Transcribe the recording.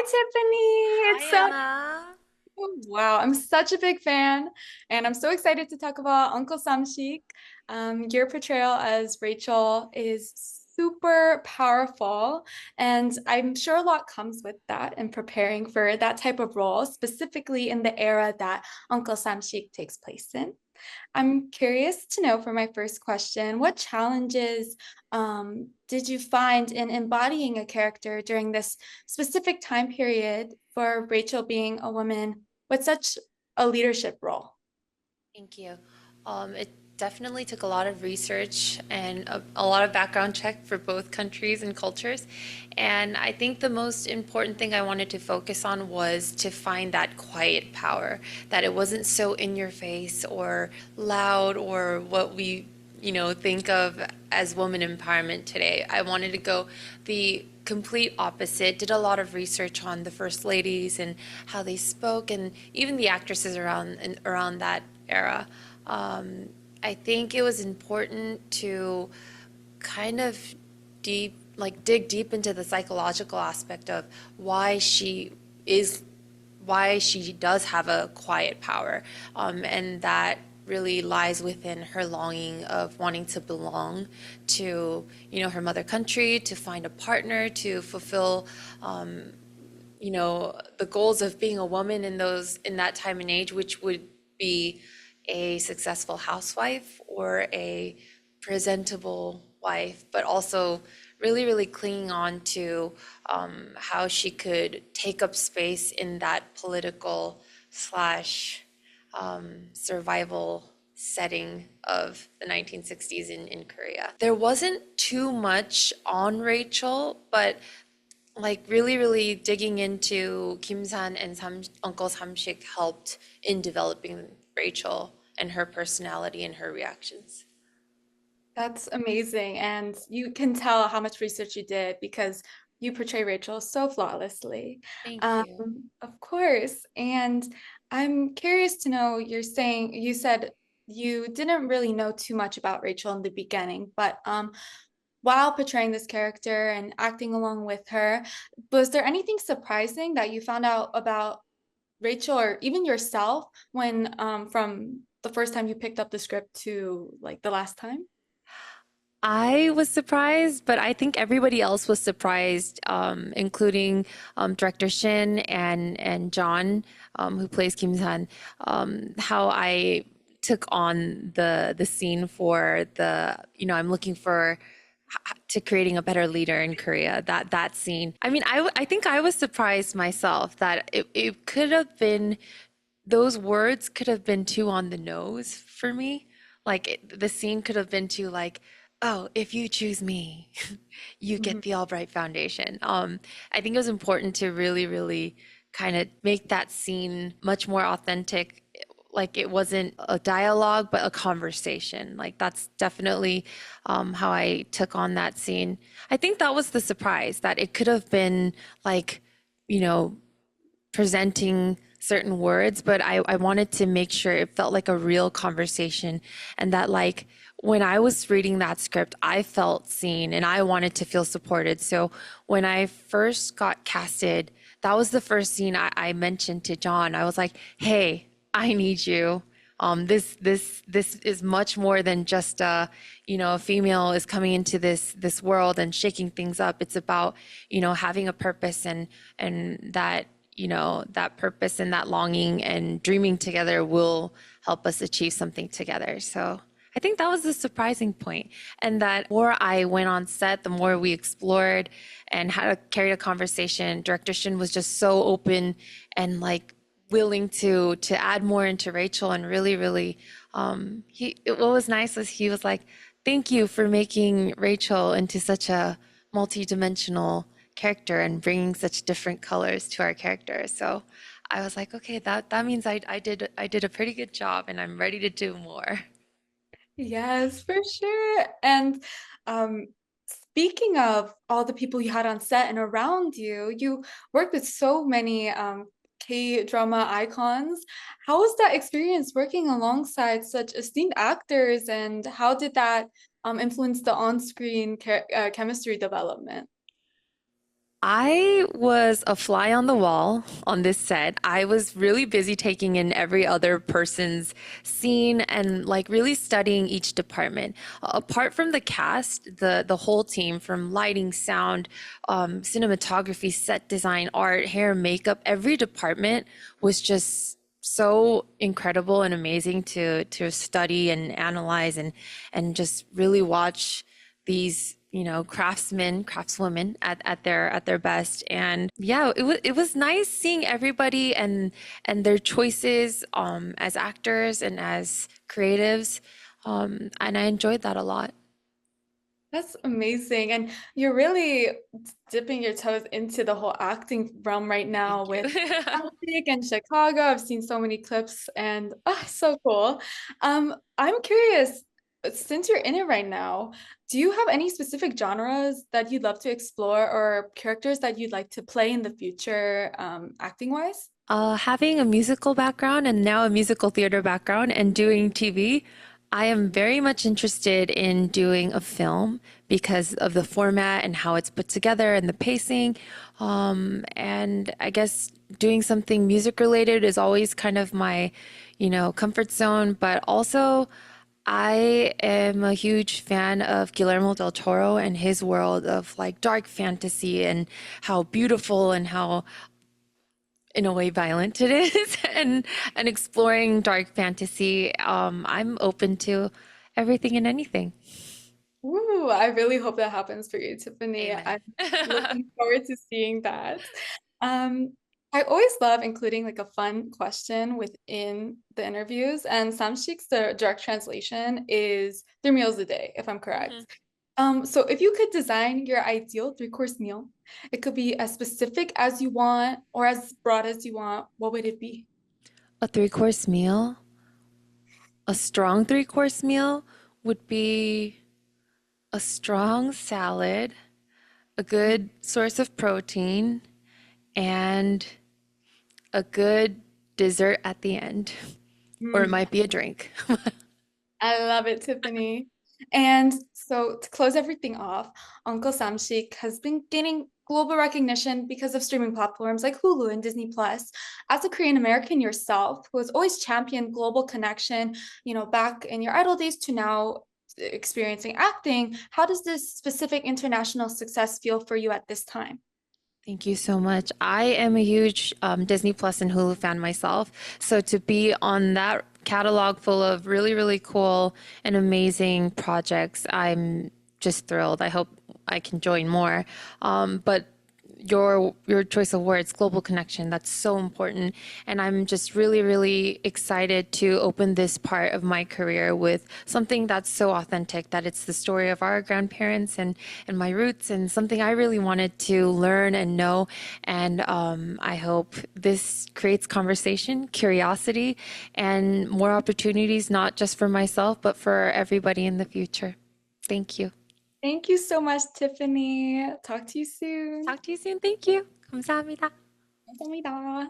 Tiffany. Hi, It's so Anna. wow. I'm such a big fan, and I'm so excited to talk about Uncle Samshik. Your portrayal as Rachel is super powerful, and I'm sure a lot comes with that in preparing for that type of role, specifically in the era that Uncle Samshik takes place in. I'm curious to know for my first question, what challenges did you find in embodying a character during this specific time period for Rachel being a woman with such a leadership role? Thank you. It definitely took a lot of research and a lot of background check for both countries and cultures. And I think the most important thing I wanted to focus on was to find that quiet power, that it wasn't so in your face or loud or what we, think of as woman empowerment today. I wanted to go the complete opposite. Did a lot of research on the first ladies and how they spoke, and even the actresses around that era. I think it was important to kind of dig deep into the psychological aspect of why she is, why she does have a quiet power, and that really lies within her longing of wanting to belong to, her mother country, to find a partner, to fulfill, the goals of being a woman in that time and age, which would be a successful housewife or a presentable wife, but also really, really clinging on to how she could take up space in that political slash survival setting of the 1960s in Korea. There wasn't too much on Rachel, but like really, really digging into Kim San and Uncle Samshik helped in developing Rachel and her personality and her reactions. That's amazing. And you can tell how much research you did because you portray Rachel so flawlessly. Thank Um, you. of course. And I'm curious to know, you said you didn't really know too much about Rachel in the beginning, but while portraying this character and acting along with her, was there anything surprising that you found out about Rachel or even yourself when from the first time you picked up the script to like the last time? I was surprised, but I think everybody else was surprised, including director Shin and John, who plays Kim San, how I took on the scene for I'm looking for to creating a better leader in Korea. That scene. I mean, I think I was surprised myself that it could have been those words could have been too on the nose for me. The scene could have been too like, oh, if you choose me, you Mhm. get the Albright Foundation. I think it was important to really, really kind of make that scene much more authentic. Like it wasn't a dialogue, but a conversation. Like that's definitely how I took on that scene. I think that was the surprise that it could have been like, you know, presenting certain words, but I wanted to make sure it felt like a real conversation and that like when I was reading that script, I felt seen and I wanted to feel supported. So when I first got casted, that was the first scene I mentioned to John. I was like, hey, I need you. This is much more than just a female is coming into this world and shaking things up. It's about, having a purpose and that purpose and that longing and dreaming together will help us achieve something together. So I think that was the surprising point. And that the more I went on set, the more we explored and how to carry a conversation. Director Shin was just so open and like willing to add more into Rachel and really, really what was nice was he was like, thank you for making Rachel into such a multi-dimensional character and bringing such different colors to our character. So I was like, okay, that means I did a pretty good job and I'm ready to do more. Yes, for sure. And um, speaking of all the people you had on set and around you, you worked with so many K-drama icons. How was that experience working alongside such esteemed actors, and how did that influence the on-screen chemistry development? I was a fly on the wall on this set. I was really busy taking in every other person's scene and like really studying each department. Apart from the cast, the whole team from lighting, sound, cinematography, set design, art, hair, makeup, every department was just so incredible and amazing to study and analyze and just really watch these, craftsmen, craftswomen at their best. And yeah, it was nice seeing everybody and their choices as actors and as creatives. And I enjoyed that a lot. That's amazing. And you're really dipping your toes into the whole acting realm right now Thank you. with Samsik and Chicago. I've seen so many clips and so cool. I'm curious, since you're in it right now, do you have any specific genres that you'd love to explore or characters that you'd like to play in the future, acting wise? Having a musical background and now a musical theater background and doing TV, I am very much interested in doing a film because of the format and how it's put together and the pacing. And I guess doing something music related is always kind of my, comfort zone. But also, I am a huge fan of Guillermo del Toro and his world of like dark fantasy and how beautiful and how in a way violent it is and exploring dark fantasy. I'm open to everything and anything. Ooh, I really hope that happens for you, Tiffany. Amen. I'm looking forward to seeing that. Um, I always love including like a fun question within the interviews, and Samshik's the direct translation is 3 meals a day, if I'm correct. Mhm. So if you could design your ideal three-course meal, it could be as specific as you want or as broad as you want. What would it be? A three-course meal, a strong three-course meal would be a strong salad, a good source of protein, and a good dessert at the end. Or it Mm. might be a drink. I love it, Tiffany. And so to close everything off, Uncle Samshik has been gaining global recognition because of streaming platforms like Hulu and Disney Plus. As a Korean American yourself, who has always championed global connection, back in your idol days to now experiencing acting, how does this specific international success feel for you at this time? Thank you so much. I am a huge Disney Plus and Hulu fan myself. So to be on that catalog full of really, really cool and amazing projects, I'm just thrilled. I hope I can join more. But your choice of words, global connection, that's so important. And I'm just really, really excited to open this part of my career with something that's so authentic, that it's the story of our grandparents and my roots and something I really wanted to learn and know. And I hope this creates conversation, curiosity, and more opportunities, not just for myself, but for everybody in the future. Thank you. Thank you so much, Tiffany. Talk to you soon. Talk to you soon. Thank you. 감사합니다. 감사합니다.